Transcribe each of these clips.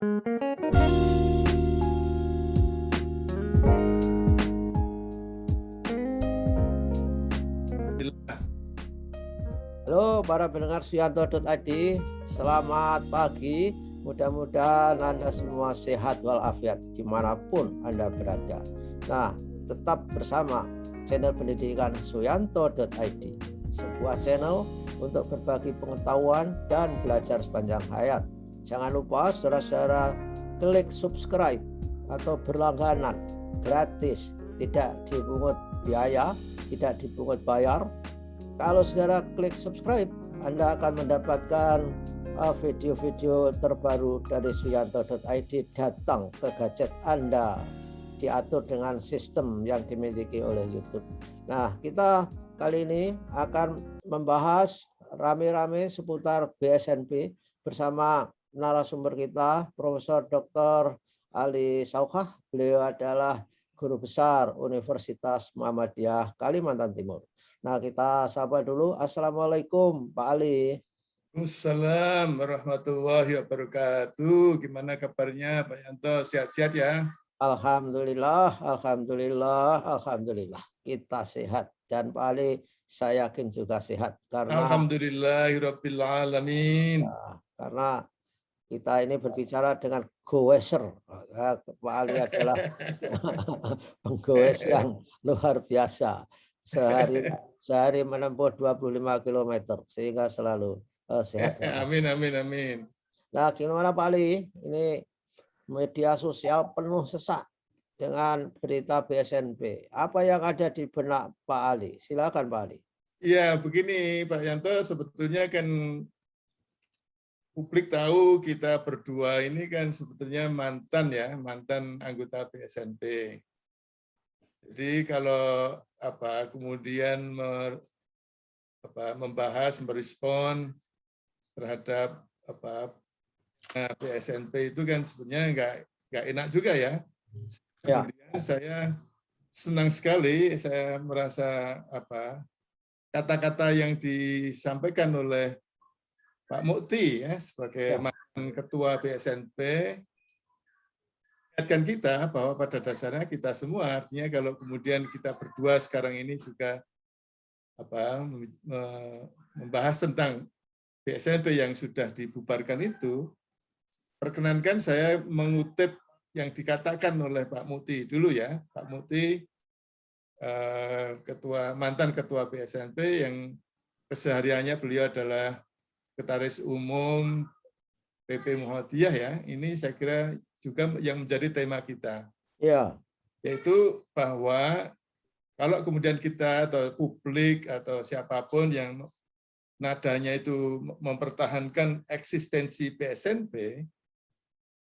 Halo para pendengar Suyanto.id, selamat pagi. Mudah-mudahan Anda semua sehat walafiat dimanapun Anda berada. Nah, tetap bersama channel pendidikan Suyanto.id, sebuah channel untuk berbagi pengetahuan dan belajar sepanjang hayat. Jangan lupa saudara-saudara klik subscribe atau berlangganan, gratis, tidak dipungut biaya, tidak dipungut bayar. Kalau saudara klik subscribe, Anda akan mendapatkan video-video terbaru dari Suyanto.id datang ke gadget Anda, diatur dengan sistem yang dimiliki oleh YouTube. Nah, kita kali ini akan membahas rame-rame seputar BSNP bersama narasumber kita, Profesor Dr. Ali Saukhah. Beliau adalah guru besar Universitas Muhammadiyah Kalimantan Timur. Nah, kita sapa dulu. Assalamualaikum, Pak Ali. Waalaikumsalam warahmatullahi wabarakatuh. Gimana kabarnya, Pak Yanto? Sehat-sehat ya? Alhamdulillah, alhamdulillah, alhamdulillah. Kita sehat. Dan Pak Ali, saya yakin juga sehat. Alhamdulillahirabbil alamin. Karena kita ini berbicara dengan goeser. Pak Ali adalah penggoes yang luar biasa. Sehari menempuh 25 km, sehingga selalu sehat. Amin, amin, amin. Nah, gimana Pak Ali? Ini media sosial penuh sesak dengan berita BSNP. Apa yang ada di benak Pak Ali? Silakan Pak Ali. Ya, begini Pak Yanto, sebetulnya kan publik tahu kita berdua ini kan sebetulnya mantan anggota BSNP. Jadi kalau kemudian membahas, merespon terhadap BSNP itu kan sebenarnya nggak enak juga ya. Kemudian saya senang sekali, saya merasa kata-kata yang disampaikan oleh Pak Mukti ya sebagai mantan ketua BSNP ingatkan kita bahwa pada dasarnya kita semua, artinya kalau kemudian kita berdua sekarang ini juga membahas tentang BSNP yang sudah dibubarkan itu, perkenankan saya mengutip yang dikatakan oleh Pak Mukti dulu ya. Pak Mukti mantan ketua BSNP yang kesehariannya beliau adalah Sekretaris Umum PP Muhammadiyah ya. Ini saya kira juga yang menjadi tema kita. Ya. Yaitu bahwa kalau kemudian kita atau publik atau siapapun yang nadanya itu mempertahankan eksistensi BSNP,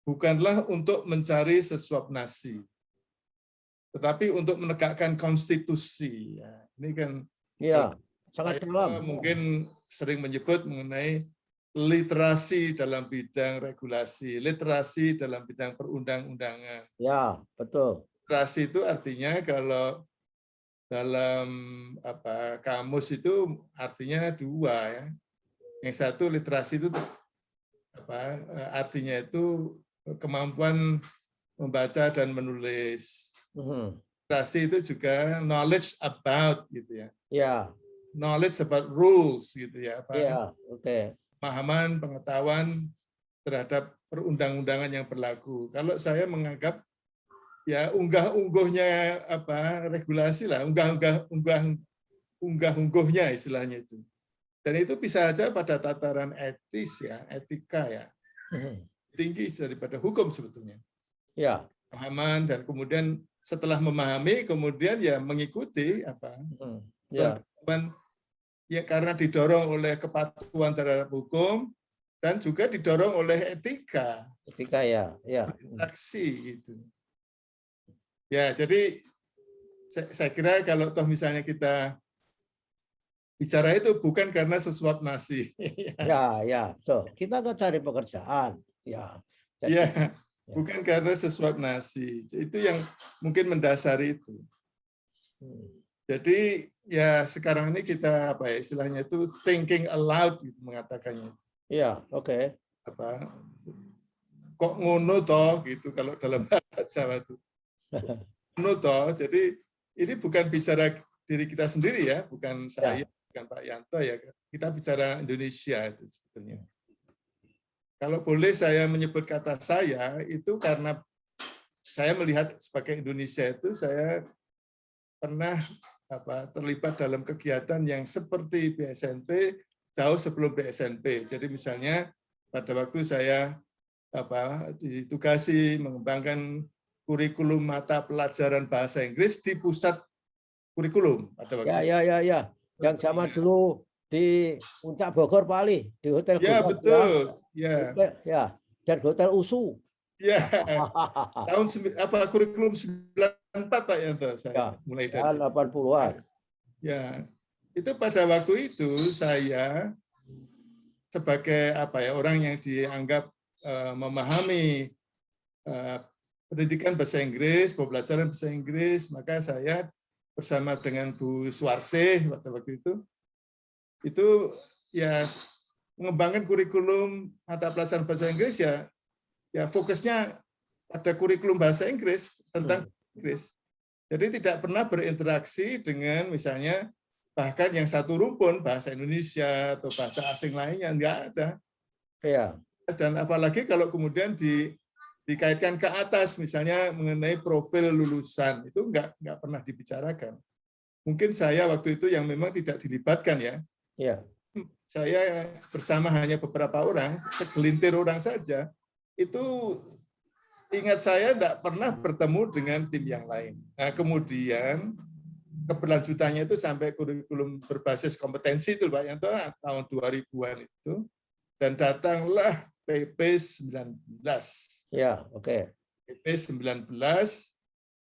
bukanlah untuk mencari sesuap nasi, tetapi untuk menegakkan konstitusi. Ya, ini kan sangat dalam. Mungkin sering menyebut mengenai literasi dalam bidang regulasi, literasi dalam bidang perundang-undangan. Ya, betul. Literasi itu artinya kalau dalam kamus itu artinya dua ya. Yang satu literasi itu artinya itu kemampuan membaca dan menulis. Literasi itu juga knowledge about gitu ya. Ya. Knowledge about rules gitu ya. Ya, oke. Pemahaman, pengetahuan terhadap perundang-undangan yang berlaku. Kalau saya menganggap ya unggah-ungguhnya regulasi lah, unggah-ungguhnya istilahnya itu. Dan itu bisa saja pada tataran etis ya, etika ya. Tinggi daripada hukum sebetulnya. Ya. Pemahaman dan kemudian setelah memahami kemudian ya mengikuti ya karena didorong oleh kepatuhan terhadap hukum dan juga didorong oleh etika. Etika ya, Aksi gitu. Ya, jadi saya kira kalau toh misalnya kita bicara itu bukan karena sesuap nasi. Ya, betul. Kita nggak cari pekerjaan. Ya. Bukan karena sesuap nasi. Itu yang mungkin mendasari itu. Jadi ya sekarang ini kita istilahnya itu thinking aloud gitu mengatakannya. Iya, oke. kok ngono toh gitu kalau dalam bahasa Jawa itu. Ngono toh. Jadi ini bukan bicara diri kita sendiri ya, bukan saya, bukan Pak Yanto ya. Kita bicara Indonesia itu sebetulnya. Kalau boleh saya menyebut kata saya itu karena saya melihat sebagai Indonesia itu saya pernah terlibat dalam kegiatan yang seperti BSNP jauh sebelum BSNP. Jadi misalnya pada waktu saya ditugasi mengembangkan kurikulum mata pelajaran bahasa Inggris di pusat kurikulum pada waktu ya. Yang zaman dulu di Puncak Bogor, Pak Ali, di Hotel ya, Gundam, betul. Ya. Dan Hotel USU. Ya. Tahun kurikulum 94 Pak Yanto saya mulai dari 80-an. Ya. Itu pada waktu itu saya sebagai orang yang dianggap memahami pendidikan bahasa Inggris, pembelajaran bahasa Inggris, maka saya bersama dengan Bu Suarsih pada waktu itu ya mengembangkan kurikulum mata pelajaran bahasa Inggris ya fokusnya pada kurikulum bahasa Inggris tentang Inggris. Jadi tidak pernah berinteraksi dengan misalnya bahkan yang satu rumpun bahasa Indonesia atau bahasa asing lainnya nggak ada. Iya. Dan apalagi kalau kemudian dikaitkan ke atas, misalnya mengenai profil lulusan, itu nggak pernah dibicarakan. Mungkin saya waktu itu yang memang tidak dilibatkan ya. Iya. Saya bersama hanya beberapa orang, segelintir orang saja, itu ingat saya tidak pernah bertemu dengan tim yang lain. Nah, kemudian keberlanjutannya itu sampai kurikulum berbasis kompetensi itu Pak Yanto tahun 2000-an itu, dan datanglah PP 19. Ya, oke. PP 19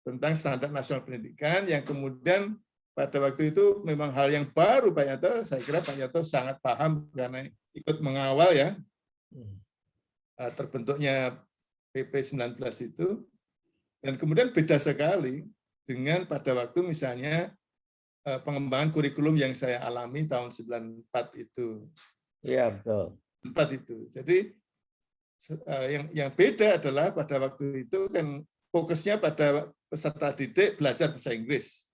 tentang standar nasional pendidikan yang kemudian pada waktu itu memang hal yang baru Pak Yanto. Saya kira Pak Yanto sangat paham karena ikut mengawal ya terbentuknya PP 19 itu. Dan kemudian beda sekali dengan pada waktu misalnya pengembangan kurikulum yang saya alami tahun 94 itu. Iya, betul. Itu. Jadi yang beda adalah pada waktu itu kan fokusnya pada peserta didik belajar bahasa Inggris.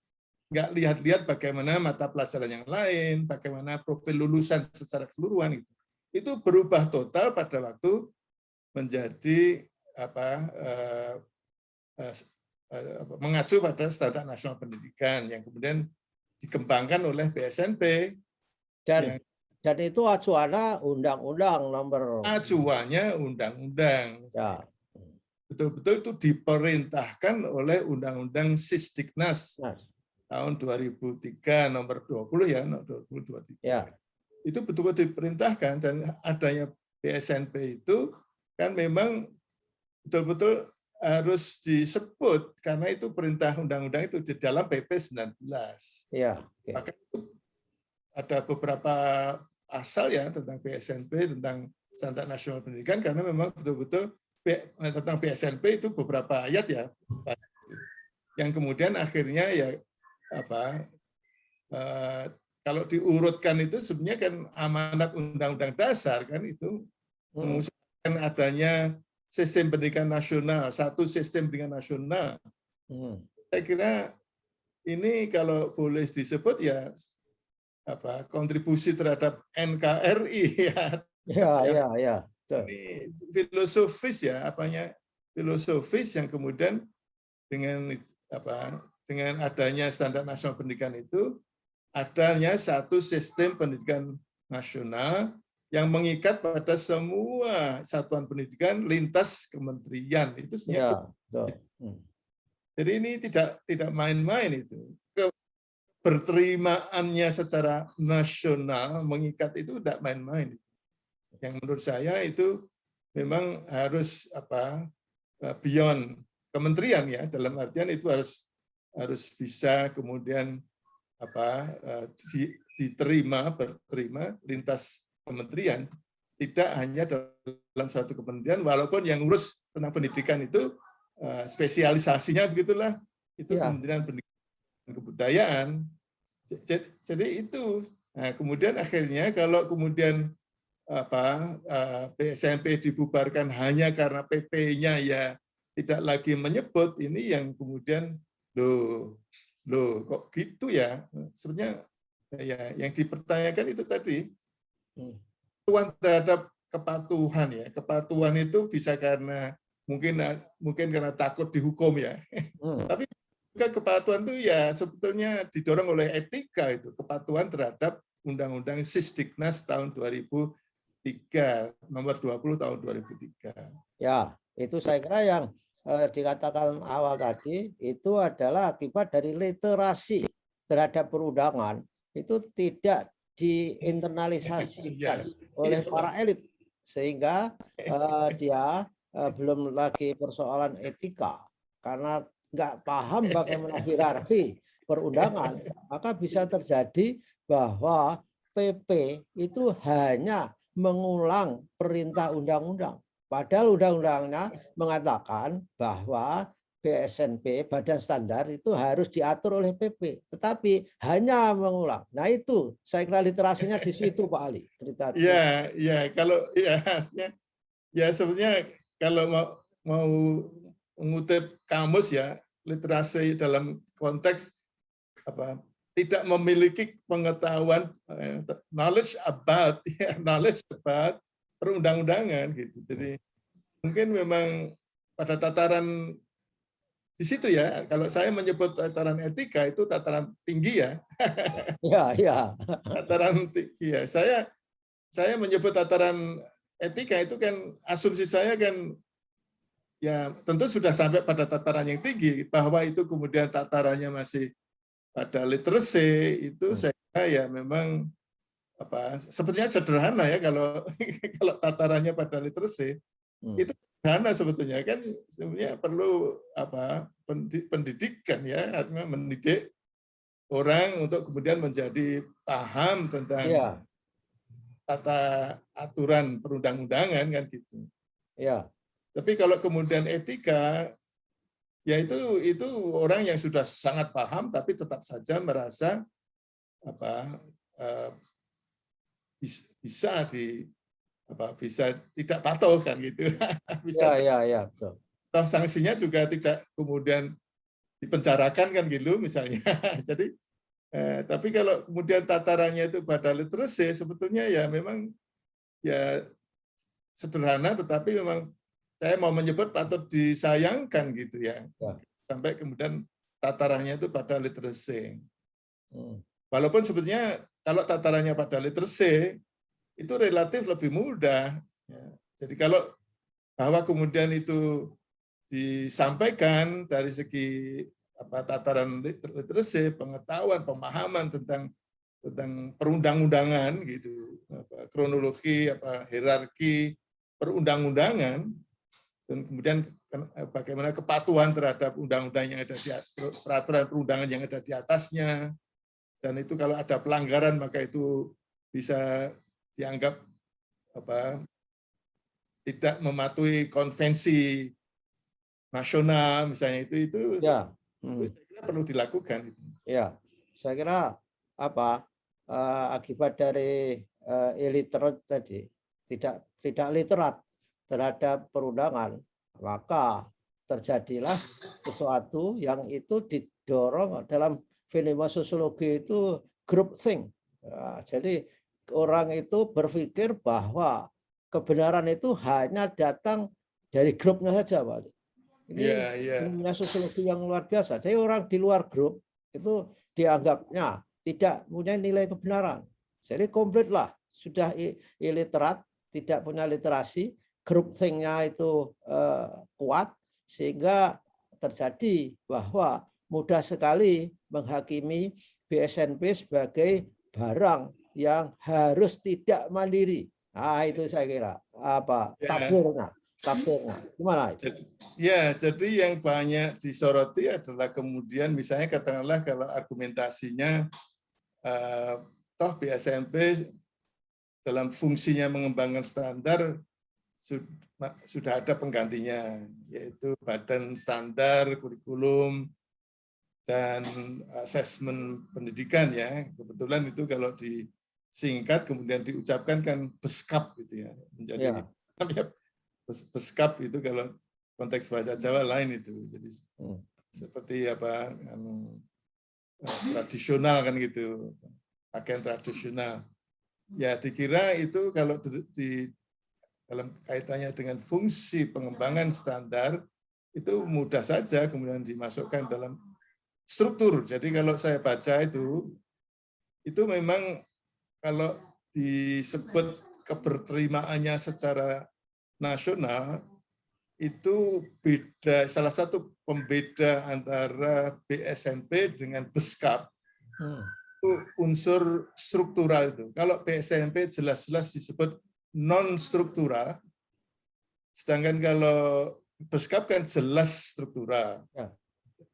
Nggak lihat-lihat bagaimana mata pelajaran yang lain, bagaimana profil lulusan secara keseluruhan itu. Itu berubah total pada waktu menjadi mengacu pada standar nasional pendidikan yang kemudian dikembangkan oleh BSNP. Dan itu acuannya undang-undang nomor. Acuannya undang-undang. Ya. Betul-betul itu diperintahkan oleh Undang-Undang Sisdiknas tahun 2003 nomor 20 ya, nomor 2023. Ya. Itu betul-betul diperintahkan dan adanya BSNP itu kan memang betul-betul harus disebut karena itu perintah undang-undang itu di dalam PP 19. Ya. Maka itu ada beberapa asal ya tentang BSNP, tentang standar nasional pendidikan karena memang betul-betul tentang BSNP itu beberapa ayat ya yang kemudian akhirnya ya kalau diurutkan itu sebenarnya kan amanat undang-undang dasar kan itu mengusulkan adanya sistem pendidikan nasional, satu sistem pendidikan nasional. Saya kira ini kalau boleh disebut ya kontribusi terhadap NKRI ya. Ya. Ini filosofis ya, filosofis yang kemudian dengan adanya standar nasional pendidikan itu adanya satu sistem pendidikan nasional yang mengikat pada semua satuan pendidikan lintas kementerian itu sebenarnya. Jadi ini tidak main-main itu. Berterimaannya secara nasional mengikat itu tidak main-main. Yang menurut saya itu memang harus beyond kementerian ya, dalam artian itu harus bisa kemudian berterima lintas kementerian, tidak hanya dalam satu kementerian, walaupun yang ngurus tentang pendidikan itu spesialisasinya begitulah, itu Kementerian Pendidikan dan Kebudayaan. Jadi itu. Nah, kemudian akhirnya kalau kemudian SMP dibubarkan hanya karena PP-nya ya tidak lagi menyebut, ini yang kemudian loh kok gitu ya. Sebenarnya ya yang dipertanyakan itu tadi kepatuhan terhadap kepatuhan ya. Kepatuhan itu bisa karena mungkin karena takut dihukum ya. Tapi juga kepatuhan itu ya sebetulnya didorong oleh etika, itu kepatuhan terhadap Undang-Undang Sisdiknas tahun 2003, nomor 20 tahun 2003. Ya, itu saya kira yang dikatakan awal tadi itu adalah akibat dari literasi terhadap perundangan itu tidak diinternalisasikan oleh para elit, sehingga dia belum lagi persoalan etika, karena nggak paham bagaimana hierarki perundangan, maka bisa terjadi bahwa PP itu hanya mengulang perintah undang-undang. Padahal undang-undangnya mengatakan bahwa BSNP, Badan Standar, itu harus diatur oleh PP. Tetapi hanya mengulang. Nah itu, saya kira literasinya di situ Pak Ali. Iya, kalau ya sebenarnya kalau mau mengutip kamus ya, literasi dalam konteks tidak memiliki pengetahuan, knowledge about perundang-undangan gitu. Jadi mungkin memang pada tataran di situ ya, kalau saya menyebut tataran etika itu tataran tinggi ya. Iya. Tataran tinggi ya. Saya menyebut tataran etika itu kan asumsi saya kan ya tentu sudah sampai pada tataran yang tinggi, bahwa itu kemudian tatarannya masih pada literacy itu saya kira ya memang sebetulnya sederhana ya kalau kalau tatarannya pada literacy itu sederhana sebetulnya, kan sebenarnya perlu pendidikan ya, artinya mendidik orang untuk kemudian menjadi paham tentang tata aturan perundang-undangan kan gitu. Ya. Tapi kalau kemudian etika ya itu orang yang sudah sangat paham tapi tetap saja merasa bisa tidak patuh kan gitu. Ya, betul. Toh sanksinya juga tidak kemudian dipenjarakan kan gitu misalnya. Jadi tapi kalau kemudian tatarannya itu pada literasi sebetulnya ya memang ya sederhana, tetapi memang saya mau menyebut patut disayangkan gitu ya. Sampai kemudian tatarannya itu pada literasi. Walaupun sebetulnya kalau tatarannya pada literasi itu relatif lebih mudah. Jadi kalau bahwa kemudian itu disampaikan dari segi tataran literasi, pengetahuan, pemahaman tentang perundang-undangan gitu, kronologi, hierarki perundang-undangan, dan kemudian bagaimana kepatuhan terhadap undang-undang yang ada di peraturan perundangan yang ada di atasnya, dan itu kalau ada pelanggaran maka itu bisa dianggap tidak mematuhi konvensi nasional misalnya, itu saya kira perlu dilakukan. Ya, saya kira akibat dari illiterate tadi, tidak literat terhadap perundangan, maka terjadilah sesuatu yang itu didorong dalam fenomena sosiologi itu groupthink. Jadi orang itu berpikir bahwa kebenaran itu hanya datang dari grupnya saja, Pak. Ini fenomena sosiologi yang luar biasa. Jadi orang di luar grup itu dianggapnya tidak punya nilai kebenaran. Jadi komplitlah sudah illiterat, tidak punya literasi, groupthink-nya itu kuat, sehingga terjadi bahwa mudah sekali menghakimi BSNP sebagai barang yang harus tidak mandiri. Nah, itu saya kira tafsirnya. Gimana itu? Jadi yang banyak disoroti adalah kemudian misalnya katakanlah kalau argumentasinya toh BSNP dalam fungsinya mengembangkan standar sudah ada penggantinya, yaitu Badan Standar Kurikulum dan Asesmen Pendidikan ya. Kebetulan itu kalau di singkat kemudian diucapkan kan beskap gitu ya, menjadi beskap itu kalau konteks bahasa Jawa lain itu. Jadi seperti apa tradisional kan gitu, pakaian tradisional. Ya dikira itu kalau dalam kaitannya dengan fungsi pengembangan standar itu mudah saja kemudian dimasukkan dalam struktur. Jadi kalau saya baca itu memang kalau disebut keberterimaannya secara nasional itu beda, salah satu pembeda antara BSNP dengan Beskap itu unsur struktural itu. Kalau BSNP jelas-jelas disebut non struktural, sedangkan kalau Beskap kan jelas struktural.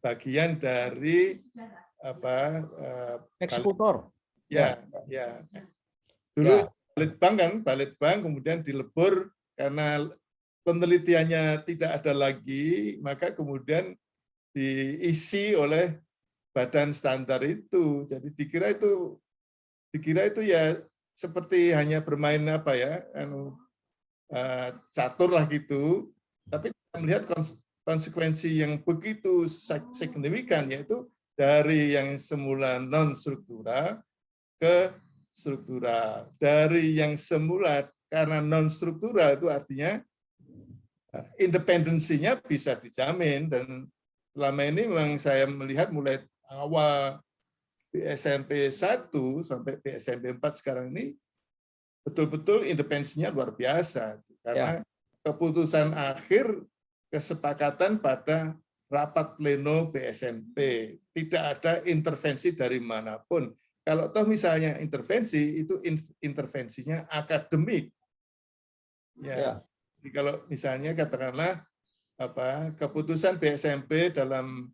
Bagian dari apa eksekutor. Ya. Dulu Balitbank kan, Balitbank kemudian dilebur karena penelitiannya tidak ada lagi, maka kemudian diisi oleh badan standar itu. Jadi dikira itu ya seperti hanya bermain apa ya, catur lah gitu. Tapi kita melihat konsekuensi yang begitu signifikan, yaitu dari yang semula non struktural ke struktural. Dari yang semula karena non struktural itu artinya independensinya bisa dijamin, dan selama ini memang saya melihat mulai awal SMP 1 sampai SMP 4 sekarang ini betul-betul independensinya luar biasa karena keputusan akhir kesepakatan pada rapat pleno BSNP, tidak ada intervensi dari manapun. Kalau toh misalnya intervensi itu intervensinya akademik. Jadi kalau misalnya katakanlah keputusan BSNP dalam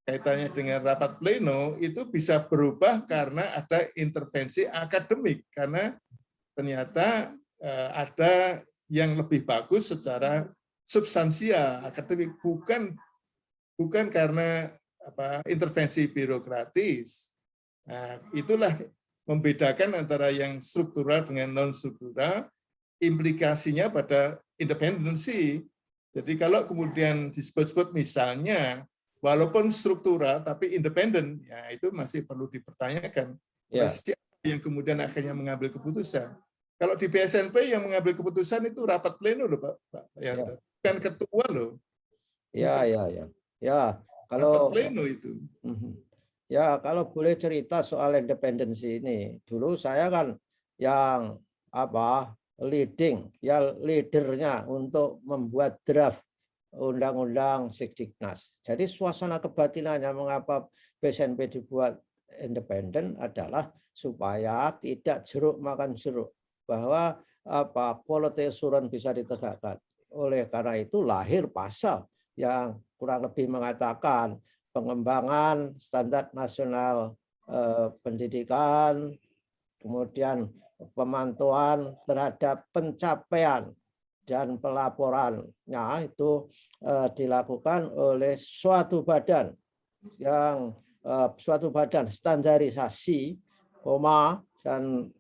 kaitannya dengan rapat pleno itu bisa berubah karena ada intervensi akademik, karena ternyata ada yang lebih bagus secara substansial akademik, bukan karena intervensi birokratis. Nah, itulah membedakan antara yang struktural dengan non struktural, implikasinya pada independensi. Jadi kalau kemudian disebut-sebut misalnya walaupun struktural tapi independen, ya itu masih perlu dipertanyakan. Siapa yang kemudian akhirnya mengambil keputusan? Kalau di BSNP yang mengambil keputusan itu rapat pleno loh, Pak Yanto. Bukan ketua loh. Kalau rapat pleno itu. Ya, kalau boleh cerita soal independensi ini, dulu saya kan yang leadernya untuk membuat draft undang-undang Sekdiknas. Jadi suasana kebatinannya mengapa BSNP dibuat independen adalah supaya tidak jeruk makan jeruk, bahwa quality assurance bisa ditegakkan. Oleh karena itu lahir pasal yang kurang lebih mengatakan pengembangan standar nasional pendidikan, kemudian pemantauan terhadap pencapaian dan pelaporannya itu dilakukan oleh suatu badan standarisasi, dan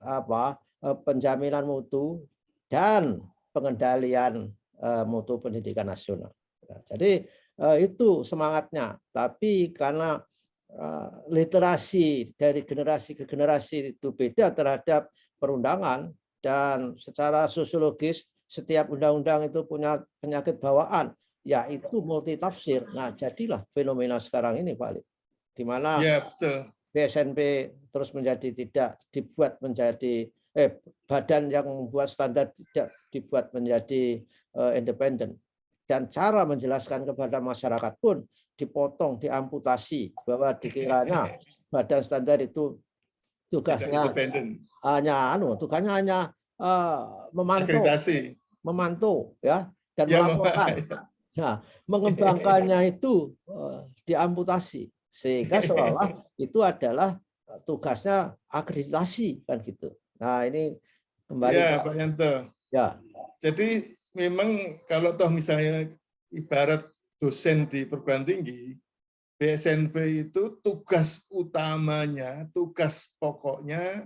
penjaminan mutu dan pengendalian mutu pendidikan nasional. Jadi itu semangatnya, tapi karena literasi dari generasi ke generasi itu beda terhadap perundangan, dan secara sosiologis setiap undang-undang itu punya penyakit bawaan, yaitu multitafsir. Nah, jadilah fenomena sekarang ini, Pak Ali, di mana BSNP terus tidak dibuat menjadi badan yang membuat standar tidak dibuat menjadi independen. Dan cara menjelaskan kepada masyarakat pun dipotong, diamputasi, bahwa dikiranya badan standar itu tugasnya hanya memantau ya, dan melaporkan. Nah, mengembangkannya itu diamputasi, sehingga seolah itu adalah tugasnya akreditasi kan gitu. Nah, ini kembali Pak Yanto. Jadi memang kalau toh misalnya ibarat dosen di perguruan tinggi, BSNP itu tugas utamanya, tugas pokoknya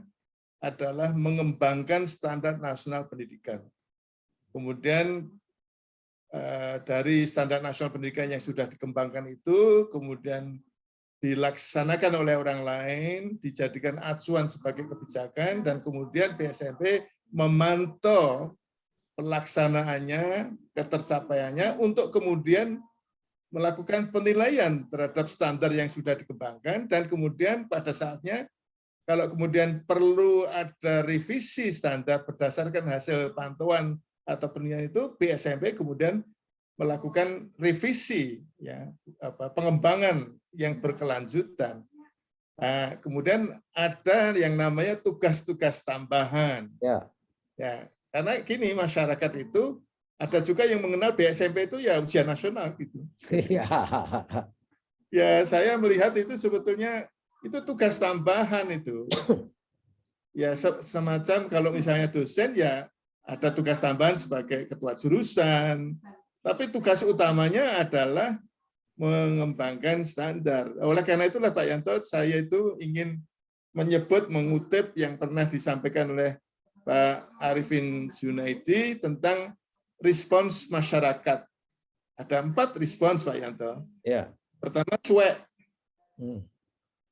adalah mengembangkan standar nasional pendidikan. Kemudian dari standar nasional pendidikan yang sudah dikembangkan itu, kemudian dilaksanakan oleh orang lain, dijadikan acuan sebagai kebijakan, dan kemudian BSMP memantau pelaksanaannya, ketercapaiannya, untuk kemudian melakukan penilaian terhadap standar yang sudah dikembangkan, dan kemudian pada saatnya, kalau kemudian perlu ada revisi standar berdasarkan hasil pantauan atau penilaian itu, BSMP kemudian melakukan revisi, ya, pengembangan yang berkelanjutan. Nah, kemudian ada yang namanya tugas-tugas tambahan. Ya. Ya, karena gini, masyarakat itu ada juga yang mengenal BSMP itu ya ujian nasional gitu. Ya. Ya, saya melihat itu sebetulnya itu tugas tambahan itu. Ya, semacam kalau misalnya dosen ya ada tugas tambahan sebagai ketua jurusan. Tapi tugas utamanya adalah mengembangkan standar. Oleh karena itulah Pak Yanto, saya itu ingin mengutip yang pernah disampaikan oleh Pak Arifin Junaidi tentang respons masyarakat. Ada 4 respons Pak Yanto. Ya. Pertama, cuek.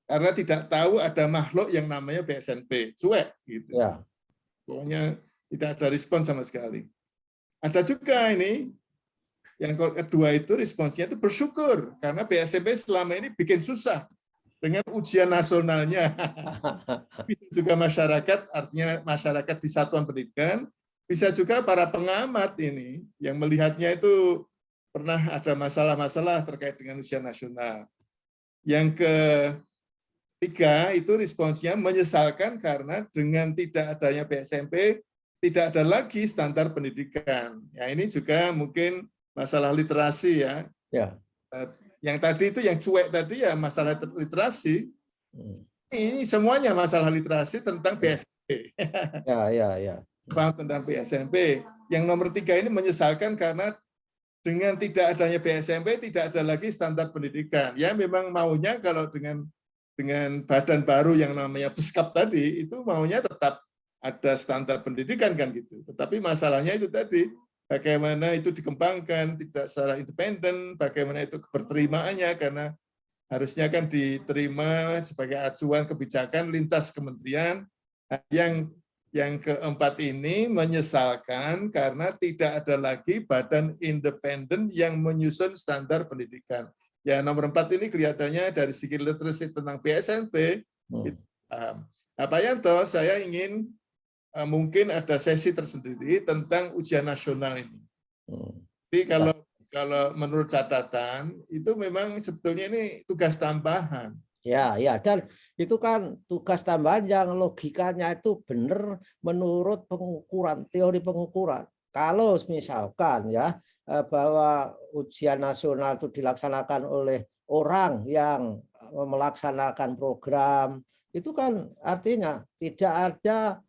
Karena tidak tahu ada makhluk yang namanya BSMP. Cuek. Gitu. Ya. Pokoknya tidak ada respons sama sekali. Ada juga ini, yang kedua itu responsnya itu bersyukur karena BSMP selama ini bikin susah dengan ujian nasionalnya. Bisa juga masyarakat, artinya masyarakat di satuan pendidikan, bisa juga para pengamat ini yang melihatnya itu pernah ada masalah-masalah terkait dengan ujian nasional. Yang ketiga itu responsnya menyesalkan karena dengan tidak adanya BSMP tidak ada lagi standar pendidikan. Ya, ini juga mungkin masalah literasi ya. Ya. Yang tadi itu yang cuek tadi ya masalah literasi. Ini semuanya masalah literasi tentang BSMP. Ya. Paham tentang BSMP. Yang nomor 3 ini menyesalkan karena dengan tidak adanya BSMP tidak ada lagi standar pendidikan. Ya memang maunya kalau dengan badan baru yang namanya Beskap tadi itu maunya tetap ada standar pendidikan kan gitu. Tetapi masalahnya itu tadi, bagaimana itu dikembangkan tidak secara independen, bagaimana itu keberterimaannya, karena harusnya kan diterima sebagai acuan kebijakan lintas kementerian. Yang keempat ini menyesalkan karena tidak ada lagi badan independen yang menyusun standar pendidikan. Ya, nomor 4 ini kelihatannya dari segi literasi tentang BSMP. Pak Yanto, saya ingin mungkin ada sesi tersendiri tentang ujian nasional ini. Jadi kalau menurut catatan itu memang sebetulnya ini tugas tambahan. Ya, dan itu kan tugas tambahan yang logikanya itu benar menurut pengukuran, teori pengukuran. Kalau misalkan ya bahwa ujian nasional itu dilaksanakan oleh orang yang melaksanakan program, itu kan artinya tidak ada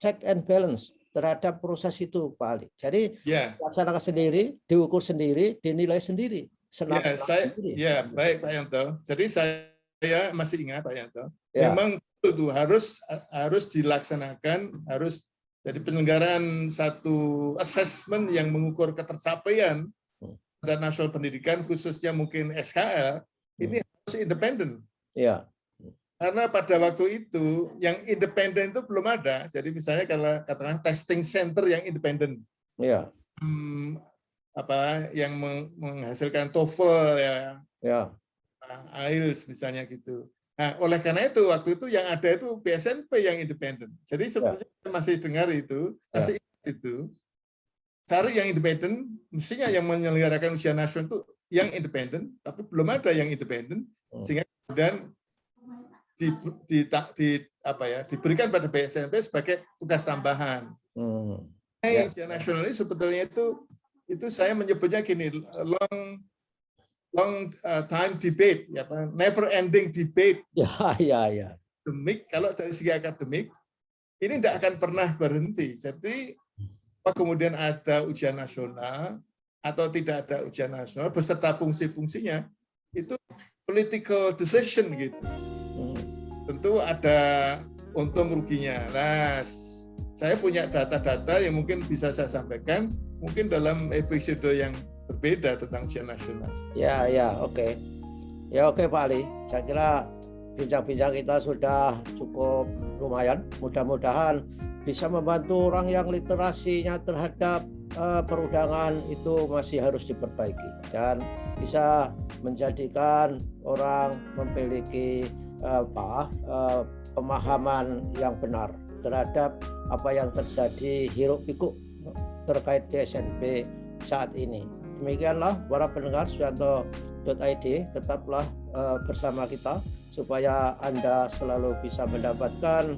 check and balance terhadap proses itu, Pak Ali. Jadi dilaksanakan sendiri, diukur sendiri, dinilai sendiri. Baik Pak Yanto. Jadi saya masih ingat Pak Yanto. Memang itu harus dilaksanakan, harus jadi penyelenggaraan satu assessment yang mengukur ketercapaian dan nasional pendidikan khususnya mungkin SKL ini harus independen. Ya. Karena pada waktu itu yang independen itu belum ada. Jadi misalnya kalau katakan testing center yang independen, yang menghasilkan TOEFL IELTS misalnya gitu. Nah, oleh karena itu waktu itu yang ada itu BSMP yang independen. Jadi sebetulnya masih dengar itu, masih ingat itu. Cari yang independen, mestinya yang menyelenggarakan ujian nasional itu yang independen, tapi belum ada yang independen, sehingga kemudian diberikan pada BSMP sebagai tugas tambahan. Ujian nasional ini sebetulnya itu saya menyebutnya gini, long time debate, never ending debate. Akademik, kalau dari segi akademik ini tidak akan pernah berhenti. Jadi kemudian ada ujian nasional atau tidak ada ujian nasional beserta fungsi-fungsinya itu political decision gitu. tentu ada untung ruginya. Nah, saya punya data-data yang mungkin bisa saya sampaikan mungkin dalam episode yang berbeda tentang ujian nasional. Ya, oke. Ya, oke Pak Ali. Saya kira bincang-bincang kita sudah cukup lumayan. Mudah-mudahan bisa membantu orang yang literasinya terhadap perundangan itu masih harus diperbaiki dan bisa menjadikan orang memiliki pemahaman yang benar terhadap apa yang terjadi hiruk pikuk terkait TSNP saat ini. Demikianlah para pendengar Suyanto.id, tetaplah bersama kita supaya Anda selalu bisa mendapatkan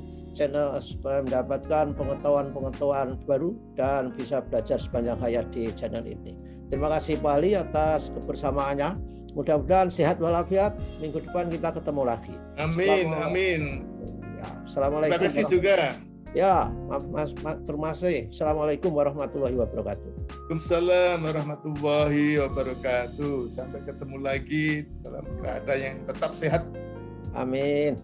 mendapatkan pengetahuan-pengetahuan baru dan bisa belajar sepanjang hayat di channel ini. Terima kasih Pak Ali atas kebersamaannya. Mudah-mudahan sehat walafiat. Minggu depan kita ketemu lagi. Amin. Ya, assalamualaikum. Terima kasih juga. Ya, terima kasih. Assalamualaikum warahmatullahi wabarakatuh. Waalaikumsalam warahmatullahi wabarakatuh. Sampai ketemu lagi dalam keadaan yang tetap sehat. Amin.